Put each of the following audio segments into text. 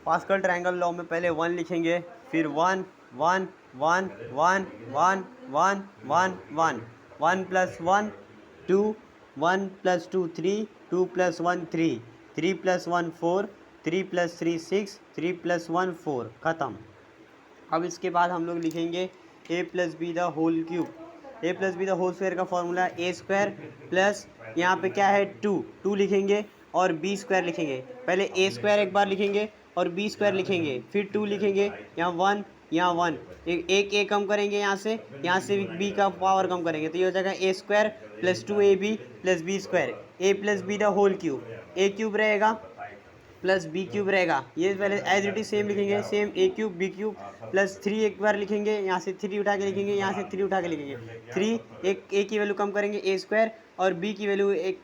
Pascal triangle law में पहले 1 लिखेंगे, फिर 1 1 1 1 1 1 1 1 1 plus 1 2 1 plus 2 3 2 plus 1 3 3 plus 1 4 3 plus 3 6 3 plus 1 4 ख़त्म। अब इसके बाद हम लोग लिखेंगे a plus B the whole cube. a plus B the whole square का फॉर्मूला ए स्क्वायर प्लस यहाँ पे क्या है 2 लिखेंगे और बी स्क्वायर लिखेंगे। पहले ए स्क्वायर एक बार लिखेंगे और बी स्क्वायर लिखेंगे, फिर 2 लिखेंगे, यहाँ 1 यहाँ 1 एक ए कम करेंगे, यहाँ से बी का पावर कम करेंगे, तो ये हो जाएगा A square plus 2ab plus B square. A plus B the whole cube, A cube रहेगा प्लस बी क्यूब रहेगा, ये पहले एज इट इज सेम लिखेंगे, same A cube B cube plus 3 एक बार लिखेंगे, यहाँ से 3 उठा के लिखेंगे, यहाँ से 3 उठा के लिखेंगे, 3 एक ए की वैल्यू कम करेंगे ए स्क्वायर और बी की वैल्यू एक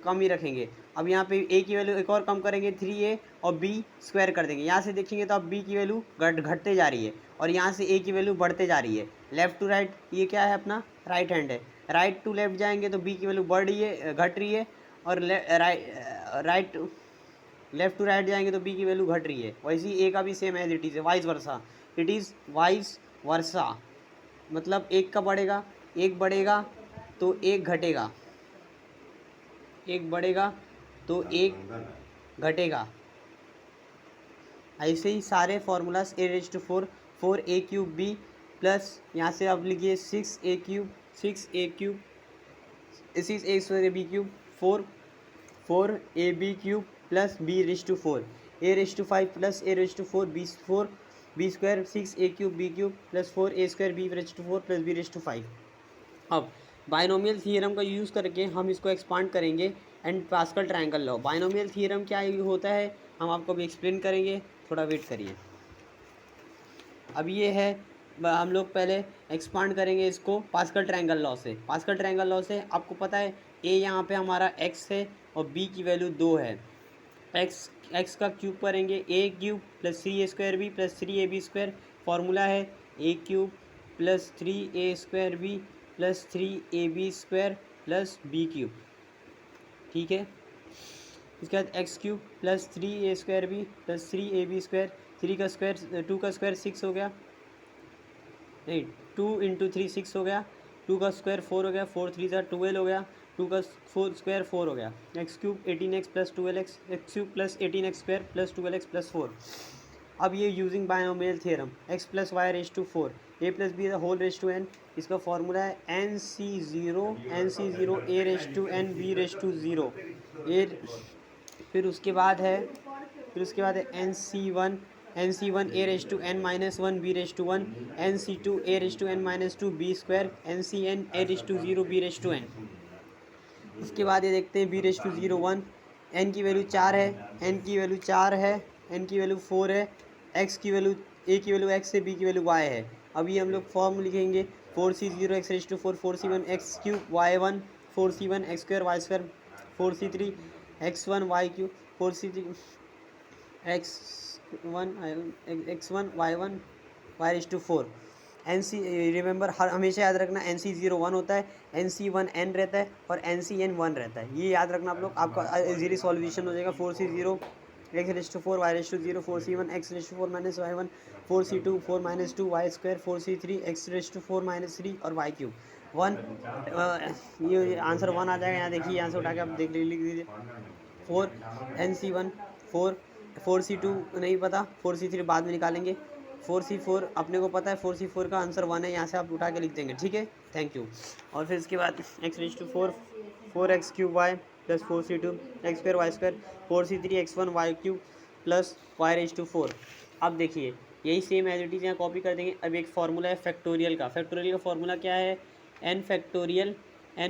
कम ही रखेंगे। अब यहाँ पे ए की वैल्यू एक और कम करेंगे 3a और बी स्क्वायर कर देंगे। यहाँ से देखेंगे तो अब बी की वैल्यू घटते जा रही है और यहाँ से ए की वैल्यू बढ़ते जा रही है। लेफ्ट टू राइट ये क्या है अपना राइट हैंड है, राइट टू लेफ्ट जाएंगे तो बी की वैल्यू बढ़ रही है घट रही है और लेफ्ट टू राइट जाएंगे तो बी की वैल्यू घट रही है। वैसे ही ए का भी सेम एज इट इज़ है, vice versa, it is vice versa, मतलब एक का बढ़ेगा एक बढ़ेगा तो एक घटेगा, एक बढ़ेगा तो एक घटेगा। ऐसे ही सारे formulas a raise to 4 4a cube B plus यहाँ से आप लिखिए 6a cube 6a cube 6a square B cube 4ab cube plus b raise to 4 a raise to 5 plus a raise to 4 b square 6a cube b cube plus 4a square b raise to 4 plus b raise to 5। अब binomial theorem का use करके हम इसको expand करेंगे and pascal triangle law. Binomial theorem क्या होता है हम आपको भी एक्सप्लेन करेंगे, थोड़ा वेट करिए। अब ये है हम लोग पहले एक्सपांड करेंगे इसको पास्कल ट्रायंगल लॉ से। पास्कल ट्रायंगल लॉ से आपको पता है ए यहाँ पे हमारा x है और b की वैल्यू 2 है। x का क्यूब करेंगे a cube plus 3a square B plus 3ab square, formula है a cube plus 3a square B plus 3ab square plus b cube, ठीक है। इसके बाद X cube plus 3a square B plus 3ab square, 3 का square 2 का square 6 हो गया, नहीं 2 इंटू 3 6 हो गया, 2 का स्क्वायर 4 हो गया, 4 3 ज़ा 12 हो गया, 2 का स्क्वायर 4 हो गया, X cube 18x plus 12x X cube plus 18x square plus 12x plus 4। अब ये using binomial theorem x plus Y raise to 4 a plus B the whole raise to n, इसका फॉर्मूला है nc0 a raise to n b raise to 0 a, फिर उसके बाद है nc1 a raise to n minus 1 b raise to 1, nc2 a raise to n minus 2 b square, ncn a raise to 0 b raise to n। इसके बाद ये देखते हैं b raise to 0 1, n की वैल्यू 4 है, n की value 4 है, n की वैल्यू 4 है, x की वैल्यू a की वैल्यू x है, b की वैल्यू y है। अभी हम लोग फॉर्म लिखेंगे 4c0 x raise to 4 4c1 x cube y1 4c1 x square y square 4c3 x1 y cube 4c3 x1 y1 y raise to 4। NC remember हमेशा याद रखना NC0 1 होता है, NC1 n रहता है और NCn 1 रहता है, ये याद रखना आप लोग, आपका इजीली सॉल्यूशन हो जाएगा। 4c0 x raise to 4 y raise to 0 4c1 x raise to 4 minus y1 4c2 4 minus 2 y square 4c3 x raise to 4 minus 3 और y क्यूब 1। ये आंसर 1 आ जाएगा, यहाँ देखिए यहाँ से उठा के आप लिख दीजिए 4 NC1 4c2 नहीं पता, 4c3 बाद में निकालेंगे, 4c4 अपने को पता है, 4c4 का आंसर 1 है, यहाँ से आप उठा के लिख देंगे, ठीक है, थैंक यू। और फिर इसके बाद x raise to 4 4x cube y plus 4c2 x square y square 4c3 x1 y cube plus y raise to 4। अब देखिए यही सेम एज इट इज़ यहाँ कॉपी कर देंगे। अब एक फार्मूला है फैक्टोरियल का, फैक्टोरियल का फार्मूला क्या है n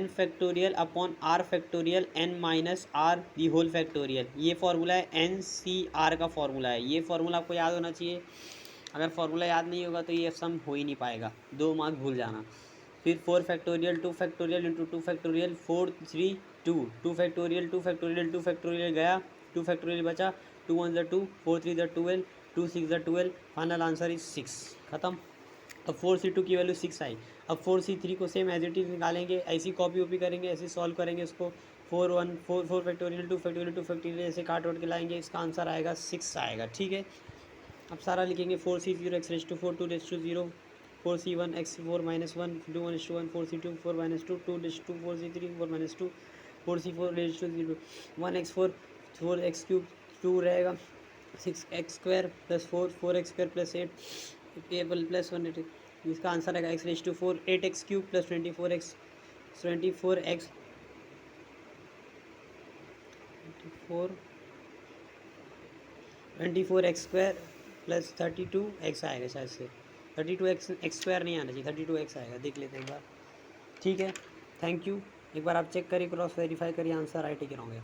factorial upon r factorial n minus r the whole factorial, ये फार्मूला है NCR का फार्मूला है। ये फार्मूला आपको याद होना चाहिए, अगर फार्मूला याद नहीं होगा तो ये सम हो ही नहीं पाएगा, 2 मार्क भूल जाना। फिर 4 factorial 2 factorial into 2 factorial 4 3 2 2 factorial 2 factorial 2 factorial गया, 2 फैक्टोरियल बचा, 2 1 ज़ा 2 4 3 ज़ा 12 2 6 ज़ा 12, फाइनल आंसर इज 6, ख़त्म। अब 4c2 की वैल्यू 6 आई। अब 4c3 को सेम एज इट इज निकालेंगे, ऐसी कॉपी वॉपी करेंगे, ऐसे सॉल्व करेंगे इसको। 4 फैक्टोरियल 2 फैक्टोरियल 2 फैक्टोरियल ऐसे काट वोट के लाएंगे, इसका आंसर आएगा 6 आएगा। ठीक है, अब सारा लिखेंगे 4c0 x raise to 4 2 raise to 0 4c1 x4 minus 1 2 1 1 4c2 4 minus 2 2 raise to 4c3 4 minus 2 4c4 raise to 0 1x4 4x3 2 रहेगा 6x square plus 4 4x square plus 8 एबल प्लस 1 इसका आंसर आएगा x raise to 4 8x cube plus 24x square plus 32x आएगा, शायद से 32x square नहीं आना चाहिए, 32x आएगा, देख लेते हैं एक बार। ठीक है, थैंक यू। एक बार आप चेक करिए, क्रॉस वेरीफाई करिए आंसर राइट है कि रॉन्ग है।